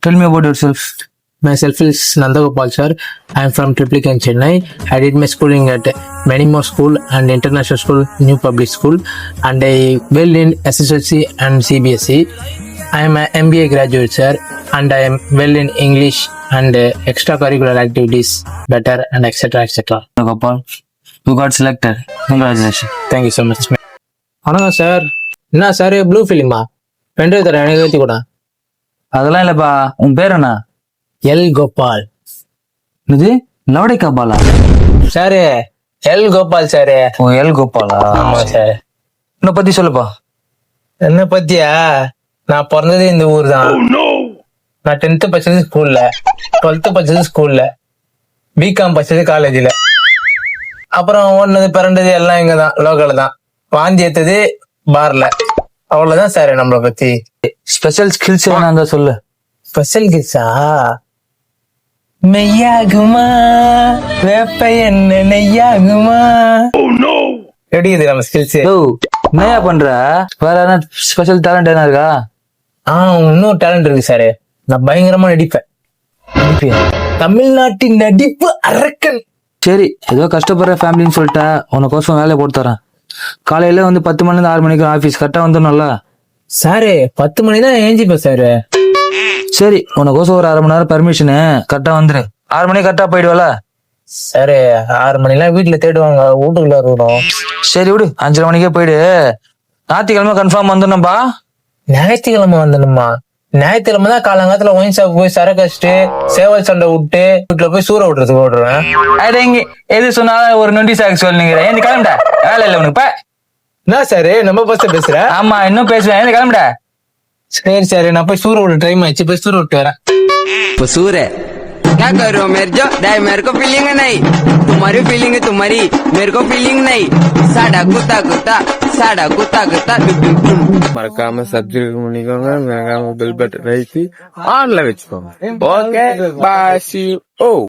Tell me about yourself. Myself is Nandagopal sir. I am from Triplicane, Chennai. I did my schooling at Manimore School and International School, New Public School, and I well in SSLC and CBSE. I am an MBA graduate sir, and I am well in English and extracurricular activities better and etc. etc. Gopal, you got selected. Congratulations. Thank you so much. வணக்கம் sir. என்ன sir ப்ளூ ஃபிலிமா? Pendrive தர எனக்கு ஏற்றி கூட. அதெல்லாம் இல்லப்பா. உன் பேர் என்ன? எல் கோபால். இது லவடை கபாலா? Sir L Gopal sir. ஓ, எல் கோபாலா? ஆமா சார். உன்னை பத்தி சொல்லுப்பா. என்ன பத்தியா? நான் பிறந்தது இந்த ஊர் தான். நான் 10th படிச்சது ஸ்கூல்ல, 12th படிச்சது ஸ்கூல்ல, பிகாம் படிச்சது காலேஜ்ல. அப்புறம் ஓடுனது பிறந்தது எல்லாம் இங்க தான், லோக்கல் தான். வாந்தி ஏத்தது பார்ல. அவ்வளவுதான் சார் நம்மளை பத்தி. ஸ்பெஷல் ஸ்கில்ஸ் என்ன இருந்தா சொல்லு. ஸ்பெஷல் கிட்ஸா? மெய்யாகுமா வேப்ப என்ன நெய்யாகுமா? எப்படி இது நம்ம ஸ்கில்ஸ்? ஓ, என்னையா பண்ற? வேற என்ன ஸ்பெஷல் டேலண்ட் என்ன இருக்கா? இன்னும் டேலண்ட் இருக்கு சார். நான் பயங்கரமா நடிப்பேன். தமிழ்நாட்டின் நடிப்பு அரக்கன். சரி, ஏதோ கஷ்டப்படுற ஃபேமிலின்னு சொல்லிட்டேன். உனக்கோசம் வேலையை போட்டு தரேன். காலையில வந்து 10 மணில 6 மணிக்கு ஆபீஸ் கரெக்டா வந்துடணும்ல? சாரு 10 மணி தான் ஏஞ்சிப்பேன் சாரு. சரி, உனக்கோசம் ஒரு 1/2 மணி நேரம் பெர்மிஷனு. கரெக்டா வந்துரு. 6 மணிக்கு கரெக்டா போயிடுவல? சாரு 6 மணிலாம் வீட்டுல தேடுவாங்க, வீட்டுக்குள்ள இருக்கணும். சரி விடு, 5:30 மணிக்கே போயிடு. ஞாயிற்றுக்கிழமை கன்ஃபார்ம் வந்துடணும்பா. ஞாயிற்றுக்கிழமை வந்துடுமா? ஞாயிற்றுக்கிழமை தான் காலங்காலத்துல ஒயின் ஷாப் போய் சரக்கு வச்சுட்டு சேவல் சண்டை விட்டு வீட்டுல போய் சூற விட்டுறதுக்கு ஓடுறேன். எது சொன்னாலும் ஒரு நொண்டி சாக்கு சொல்லுங்க. ஏன் கிளம்புடா, வேலை இல்லை உனக்கு. என்ன சாரு நம்ம பஸ் பேசுற? ஆமா, இன்னும் பேசுவேன். ஏன் கிளம்புடா. சரி சாரு, நான் போய் சூற விட டைம் ஆயிடுச்சு, போய் சூற விட்டு வரேன். सूर है क्या करो मेरे जो डाय मेरे को फीलिंग नहीं, तुम्हारी फीलिंग तुम्हारी, मेरे को फीलिंग नहीं. साडा कुत्ता कुत्ता साडा कुत्ता कुत्ता. மறக்காம சப்ஸ்கிரைப் பண்ணிக்கோங்க, மறக்காம பெல் பட்டன் வைத்து ஆன்ல வச்சுக்கோங்க. Okay, bye, see you.